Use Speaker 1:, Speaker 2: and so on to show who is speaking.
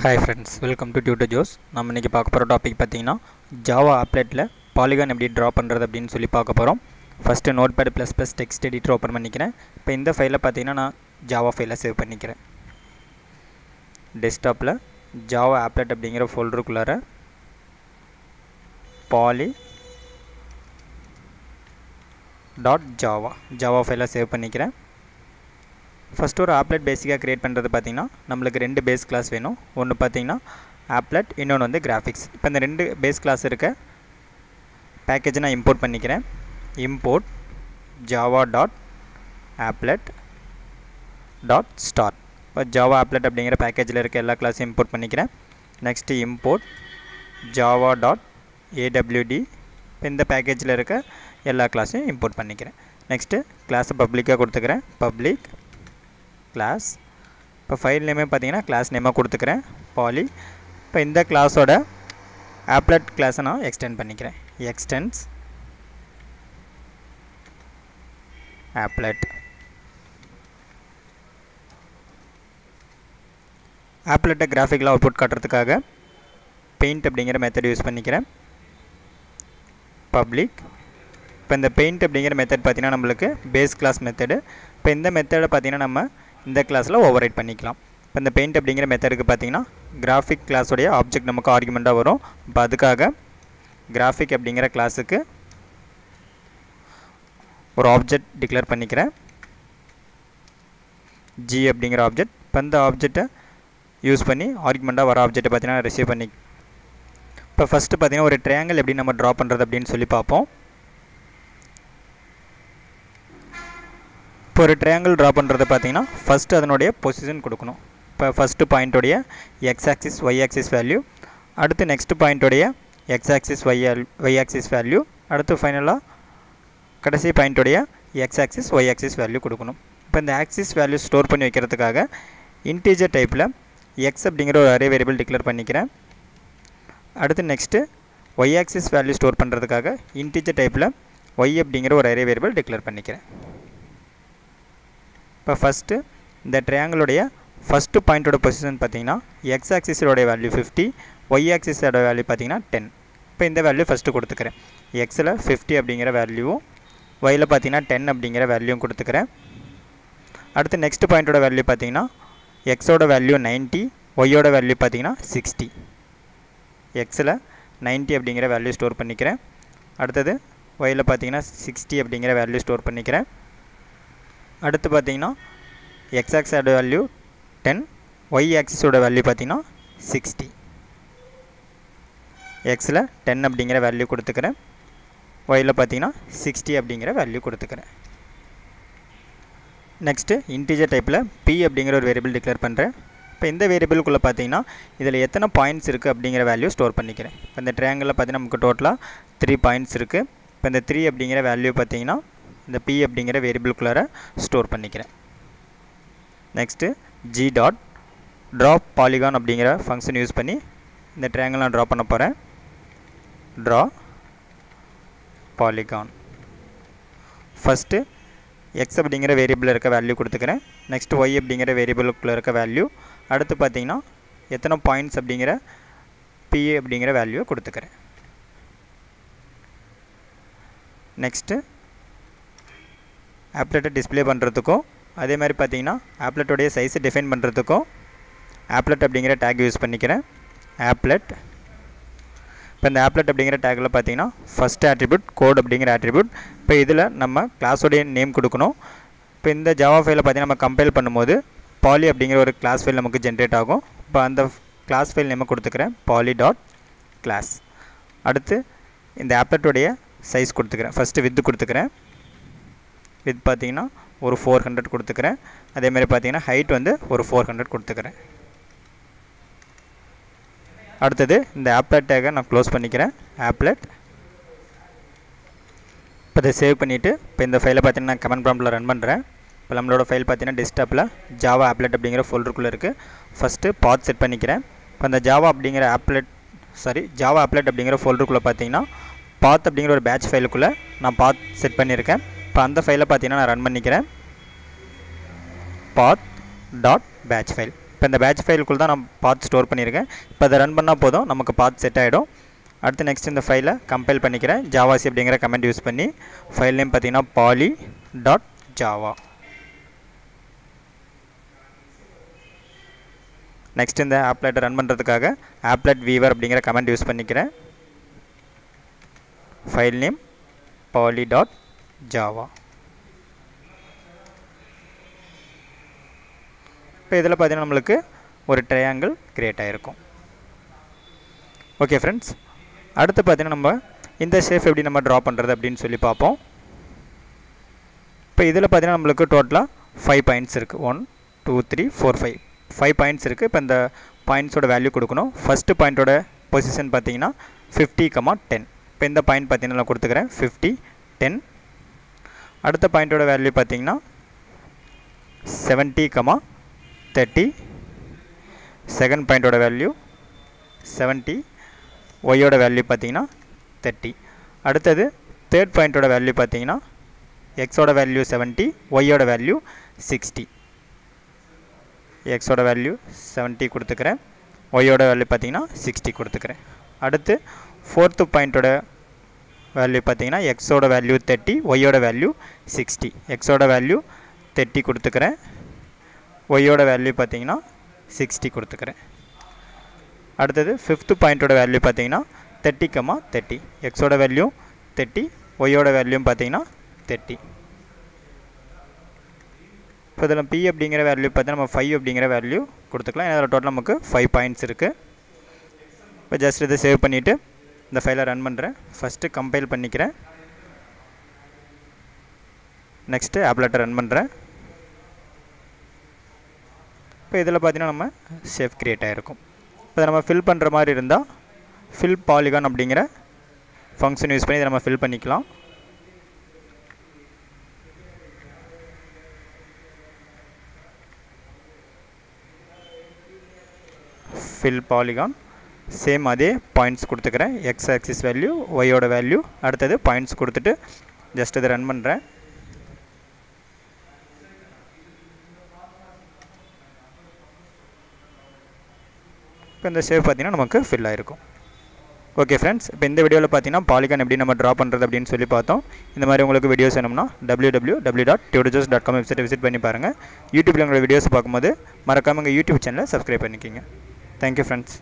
Speaker 1: Hi friends, welcome to tutor Joes. நம்ம இன்றைக்கி பார்க்க போகிற டாபிக் பார்த்தீங்கன்னா ஜாவா ஆப்லெட்டில் பாலிகான் எப்படி ட்ரா பண்ணுறது அப்படின்னு சொல்லி பார்க்க போகிறோம். First notepad plus plus text editor open பண்ணிக்கிறேன். இப்போ இந்த ஃபைலை பார்த்தீங்கன்னா நான் ஜாவா ஃபைலை சேவ் பண்ணிக்கிறேன். டெஸ்க்டாப்பில் ஜாவா ஆப்லெட் அப்படிங்கிற ஃபோல்டருக்குள்ளார பாலி ஜாவா ஃபைலை சேவ் பண்ணிக்கிறேன். ஃபஸ்ட்டு ஒரு ஆப்லெட் பேசிக்காக க்ரியேட் பண்ணுறது பார்த்திங்கன்னா நம்மளுக்கு ரெண்டு பேஸ் கிளாஸ் வேணும். ஒன்று பார்த்திங்கன்னா ஆப்லெட், இன்னொன்று வந்து கிராஃபிக்ஸ். இப்போ இந்த ரெண்டு பேஸ் கிளாஸ் இருக்க பேக்கேஜை நான் இம்போர்ட் பண்ணிக்கிறேன். Import Java dot applet dot start. இப்போ ஜாவா ஆப்லெட் அப்படிங்கிற பேக்கேஜில் இருக்க எல்லா கிளாஸையும் இம்போர்ட் பண்ணிக்கிறேன். Next import Java dot AWT. இப்போ இந்த பேக்கேஜில் இருக்க எல்லா கிளாஸையும் இம்போர்ட் பண்ணிக்கிறேன். நெக்ஸ்ட்டு கிளாஸை பப்ளிக்காக கொடுத்துக்கிறேன். Public class. இப்போ ஃபைல் நேமே பார்த்தீங்கன்னா கிளாஸ் நேமாக கொடுத்துக்கிறேன் பாலி. இப்போ இந்த கிளாஸோட ஆப்லெட் கிளாஸை நான் எக்ஸ்டெண்ட் பண்ணிக்கிறேன். Extends applet. ஆப்லெட்டை கிராஃபிக்கில் அவுட்புட் காட்டுறதுக்காக பெயிண்ட் அப்படிங்கிற மெத்தட் யூஸ் பண்ணிக்கிறேன். பப்ளிக். இப்போ இந்த பெயிண்ட் அப்படிங்கிற மெத்தட் பார்த்திங்கன்னா நம்மளுக்கு பேஸ் கிளாஸ் மெத்தடு. இப்போ இந்த மெத்தடை பார்த்திங்கன்னா நம்ம இந்த கிளாஸில் ஓவர் ரைட் பண்ணிக்கலாம். இப்போ இந்த பெயிண்ட் அப்படிங்கிற மெத்தடுக்கு பார்த்திங்கன்னா கிராஃபிக் கிளாஸோடைய ஆப்ஜெக்ட் நமக்கு ஆர்குமெண்ட்டாக வரும். இப்போ அதுக்காக கிராஃபிக் அப்படிங்கிற கிளாஸுக்கு ஒரு ஆப்ஜெக்ட் டிக்ளேர் பண்ணிக்கிறேன். ஜி அப்படிங்கிற ஆப்ஜெக்ட். இப்போ இந்த ஆப்ஜெக்டை யூஸ் பண்ணி ஆர்குமெண்ட்டாக வர ஆப்ஜெக்ட்டை பார்த்திங்கன்னா ரிசீவ் பண்ணி. இப்போ ஃபஸ்ட்டு பார்த்திங்கன்னா ஒரு ட்ரையாங்கிள் எப்படி நம்ம ட்ரா பண்ணுறது அப்படின்னு சொல்லி பார்ப்போம். இப்போ ஒரு ட்ரையாங்கிள் ட்ரா பண்ணுறது பார்த்திங்கன்னா ஃபஸ்ட்டு அதனுடைய பொசிஷன் கொடுக்கணும். இப்போ ஃபஸ்ட்டு பாயிண்ட்டோடைய X axis Y axis value, அடுத்து நெக்ஸ்ட் பாயிண்ட்டோடைய X axis Y axis value, அடுத்து ஃபைனலாக கடைசி பாயிண்ட்டோடைய X axis Y axis value கொடுக்கணும். இப்போ இந்த ஆக்சிஸ் வேல்யூ ஸ்டோர் பண்ணி வைக்கிறதுக்காக இன்டீஜர் டைப்பில் எக்ஸ் அப்படிங்கிற ஒரு அரே வேரியபிள் டிக்ளேர் பண்ணிக்கிறேன். அடுத்து next y axis value store பண்ணுறதுக்காக இன்டீஜர் டைப்பில் ஒய் அப்படிங்கிற ஒரு அரே வேரியபிள் டிக்ளேர் பண்ணிக்கிறேன். இப்போ ஃபஸ்ட்டு இந்த ட்ரையாங்கிளுடைய ஃபஸ்ட்டு பாயிண்ட்டோட பொசிஷன் பார்த்திங்கன்னா எக்ஸ் ஆக்சிஸோடைய வேல்யூ 50, ஒய் ஆக்சிஸோட வேல்யூ பார்த்திங்கன்னா 10. இப்போ இந்த வேல்யூ ஃபஸ்ட்டு கொடுத்துக்கிறேன். எக்ஸில் 50 அப்படிங்கிற வேல்யூவும் ஒயில் பார்த்திங்கன்னா 10 அப்படிங்கிற வேல்யூவும் கொடுத்துக்கிறேன். அடுத்து நெக்ஸ்ட் பாயிண்ட்டோட வேல்யூ பார்த்திங்கன்னா எக்ஸோட வேல்யூ 90, ஒய்யோட வேல்யூ பார்த்திங்கன்னா 60. எக்ஸில் 90 அப்படிங்கிற வேல்யூ ஸ்டோர் பண்ணிக்கிறேன். அடுத்தது ஒயில் பார்த்திங்கன்னா 60 அப்படிங்கிற வேல்யூ ஸ்டோர் பண்ணிக்கிறேன். அடுத்து பார்த்திங்கன்னா எக்ஸ் ஆக்ஸோட வேல்யூ 10, ஒய் ஆக்சிஸோட வேல்யூ பார்த்திங்கன்னா 60. எக்ஸில் 10 அப்படிங்கிற வேல்யூ கொடுத்துக்கிறேன். ஒயில் பார்த்திங்கன்னா 60 அப்படிங்கிற வேல்யூ கொடுத்துக்கிறேன். நெக்ஸ்ட்டு இன்டீஜர் டைப்பில் பி அப்படிங்கிற ஒரு வேரியபிள் டிக்ளேர் பண்ணுறேன். இப்போ இந்த வேரியபிளுக்குள்ளே பார்த்திங்கன்னா இதில் எத்தனை பாயிண்ட்ஸ் இருக்குது அப்படிங்கிற வேல்யூ ஸ்டோர் பண்ணிக்கிறேன். இப்போ இந்த ட்ரையாங்கிளில் பார்த்திங்கன்னா நமக்கு டோட்டலாக 3 பாயிண்ட்ஸ் இருக்குது. இப்போ இந்த 3 அப்படிங்கிற வேல்யூ பார்த்திங்கன்னா இந்த பி அப்படிங்கிற வேரியபிளுக்குள்ளார ஸ்டோர் பண்ணிக்கிறேன். Next G dot drop polygon அப்படிங்கிற ஃபங்க்ஷன் யூஸ் பண்ணி இந்த ட்ரையாங்கிள் நான் ட்ரா பண்ண போகிறேன். Draw polygon. ஃபஸ்ட்டு எக்ஸ் அப்படிங்கிற வேரியபிளில் இருக்க வேல்யூ கொடுத்துக்கிறேன். நெக்ஸ்ட்டு ஒய் அப்படிங்கிற வேரியபிளுக்குள்ளே இருக்க வேல்யூ, அடுத்து பார்த்திங்கன்னா எத்தனை பாயிண்ட்ஸ் அப்படிங்கிற பி அப்படிங்கிற வேல்யூவை கொடுத்துக்கிறேன். நெக்ஸ்ட்டு ஆப்லெட்டை டிஸ்பிளே பண்ணுறதுக்கும் அதே மாதிரி பார்த்திங்கன்னா ஆப்லெட்டோடைய சைஸை டிஃபைன் பண்ணுறதுக்கும் ஆப்லெட் அப்படிங்கிற டேக் யூஸ் பண்ணிக்கிறேன். ஆப்லெட். இப்போ இந்த ஆப்லெட் அப்படிங்கிற டேக்கில் பார்த்திங்கன்னா ஃபஸ்ட்டு ஆட்ரிபியூட் கோட் அப்படிங்கிற ஆட்ரிபியூட். இப்போ இதில் நம்ம கிளாஸோடைய நேம் கொடுக்கணும். இப்போ இந்த ஜாவா ஃபைலை பார்த்திங்கன்னா நம்ம கம்பைல் பண்ணும்போது பாலி அப்படிங்கிற ஒரு கிளாஸ் ஃபைல் நமக்கு ஜென்ரேட் ஆகும். இப்போ அந்த கிளாஸ் ஃபைல் நேமை கொடுத்துக்கிறேன், பாலி டாட் கிளாஸ். அடுத்து இந்த ஆப்லெட்டோடைய சைஸ் கொடுத்துக்கிறேன். ஃபஸ்ட்டு வித்து கொடுத்துக்கிறேன். வித் பார்த்திங்கன்னா ஒரு 400 கொடுத்துக்கிறேன். அதேமாதிரி பார்த்திங்கன்னா ஹைட் வந்து ஒரு 400 கொடுத்துக்கிறேன். அடுத்தது இந்த ஆப்லெட் டேக்கை நான் க்ளோஸ் பண்ணிக்கிறேன். ஆப்லெட். இப்போ இதை சேவ் பண்ணிவிட்டு இப்போ இந்த ஃபைலை பார்த்திங்கன்னா நான் கமெண்ட் ப்ராம்ப்டில் ரன் பண்ணுறேன். இப்போ நம்மளோட ஃபைல் பார்த்திங்கன்னா டெஸ்க்டாப்பில் ஜாவா ஆப்லெட் அப்படிங்கிற ஃபோல்டருக்குள்ளே இருக்குது. ஃபஸ்ட்டு பாத் செட் பண்ணிக்கிறேன். இப்போ அந்த ஜாவா ஆப்லெட் அப்படிங்கிற ஃபோல்டருக்குள்ளே பார்த்திங்கன்னா பாத் அப்படிங்கிற ஒரு பேட்ச் ஃபைலுக்குள்ளே நான் பாத் செட் பண்ணியிருக்கேன். இப்போ அந்த ஃபைலை பார்த்திங்கன்னா நான் ரன் பண்ணிக்கிறேன். path dot batch file. இப்போ இந்த பேட்ச் ஃபைலுக்குள்ள தான் நான் பாத் ஸ்டோர் பண்ணியிருக்கேன். இப்போ அதை ரன் பண்ணால் போதும், நமக்கு பாத் செட் ஆகிடும். அடுத்து நெக்ஸ்ட் இந்த ஃபைலை கம்பைல் பண்ணிக்கிறேன். ஜாவாசி அப்படிங்கிற கமெண்ட் யூஸ் பண்ணி ஃபைல் நேம் பார்த்தீங்கன்னா poly.java. நெக்ஸ்ட் இந்த ஆப்லெட்டை ரன் பண்ணுறதுக்காக applet weaver அப்படிங்கிற கமெண்ட் யூஸ் பண்ணிக்கிறேன். File name poly.java. இப்போ இதில் பார்த்தீங்கன்னா நம்மளுக்கு ஒரு ட்ரையாங்கிள் கிரியேட் ஆகிருக்கும். ஓகே ஃப்ரெண்ட்ஸ், அடுத்து பார்த்தீங்கன்னா நம்ம இந்த ஷேப் எப்படி நம்ம ட்ரா பண்ணுறது அப்படின்னு சொல்லி பார்ப்போம். இப்போ இதில் பார்த்தீங்கன்னா நம்மளுக்கு டோட்டலாக 5 பாயிண்ட்ஸ் இருக்குது. 1 2 3 4 5 பாயிண்ட்ஸ் இருக்குது. இப்போ இந்த பாயிண்ட்ஸோட வேல்யூ கொடுக்கணும். ஃபஸ்ட்டு பாயிண்ட்டோட பொசிஷன் பார்த்தீங்கன்னா 50,10. இப்போ இந்த பாயிண்ட் பார்த்தீங்கன்னா நான் கொடுத்துக்கிறேன் 50 10. அடுத்த பாயிண்ட்டோட வேல்யூ பார்த்தீங்கன்னா 70,30. செகண்ட் பாயிண்ட்டோட வேல்யூ 70. ஒய்யோட வேல்யூ பார்த்தீங்கன்னா 30. அடுத்தது தேர்ட் பாயிண்ட்டோட வேல்யூ பார்த்தீங்கன்னா எக்ஸோட வேல்யூ 70, ஒய்யோட வேல்யூ 60. எக்ஸோட வேல்யூ 70 கொடுத்துக்கிறேன், ஒய்யோட வேல்யூ பார்த்தீங்கன்னா 60 கொடுத்துக்கிறேன். அடுத்து ஃபோர்த்து பாயிண்ட்டோட வேல்யூ பார்த்தீங்கன்னா எக்ஸோட வேல்யூ 30, ஒய்யோட வேல்யூ 60. எக்ஸோட வேல்யூ 30 கொடுத்துக்கிறேன், ஒய்யோட வேல்யூ பார்த்தீங்கன்னா 60 கொடுத்துக்கிறேன். அடுத்தது ஃபிஃப்த்து பாயிண்ட்டோட வேல்யூ பார்த்தீங்கன்னா 30,30. எக்ஸோட வேல்யூ 30, ஒய்யோட வேல்யூ பார்த்தீங்கன்னா 30. இப்போ இதில் பி அப்படிங்கிற வேல்யூ பார்த்தீங்கன்னா நம்ம 5 அப்படிங்கிற வேல்யூ கொடுத்துக்கலாம். ஏன்னா அதில் டோட்டல் நமக்கு 5 பாயிண்ட்ஸ் இருக்குது. இப்போ ஜஸ்ட் இதை சேவ் பண்ணிவிட்டு இந்த ஃபைலை ரன் பண்ணுறேன். ஃபஸ்ட்டு கம்பைல் பண்ணிக்கிறேன். நெக்ஸ்ட்டு ஆப்லெட்டை ரன் பண்ணுறேன். இப்போ இதில் பார்த்தீங்கன்னா நம்ம ஷேப் கிரியேட் ஆகிருக்கும். இப்போ நம்ம ஃபில் பண்ணுற மாதிரி இருந்தால் ஃபில் பாலிகான் அப்படிங்கிற ஃபங்க்ஷன் யூஸ் பண்ணி இதை நம்ம ஃபில் பண்ணிக்கலாம். ஃபில் பாலிகான் சேம் அதே பாயிண்ட்ஸ் கொடுத்துக்கிறேன். எக்ஸ் ஆக்சிஸ் வேல்யூ, ஒய்யோட வேல்யூ, அடுத்தது பாயிண்ட்ஸ் கொடுத்துட்டு ஜஸ்ட் இதை ரன் பண்ணுறேன். இப்போ இந்த ஷேப் பார்த்தீங்கன்னா நமக்கு ஃபில் ஆகிருக்கும். ஓகே ஃப்ரெண்ட்ஸ், இப்போ இந்த வீடியோவில் பார்த்தீங்கன்னா பாலிகான் எப்படி நம்ம ட்ரா பண்ணுறது அப்படின்னு சொல்லி பார்த்தோம். இந்த மாதிரி உங்களுக்கு வீடியோஸ் வேணும்னா www.tutorjobs.com வெப்சைட்டை விசிட் பண்ணி பாருங்கள். யூடியூப்பில் உங்களோட வீடியோஸ் பார்க்கும்போது மறக்காமல் உங்கள் யூடியூப் சேனலை சப்ஸ்கிரைப் பண்ணிக்கிங்க. Thank you friends.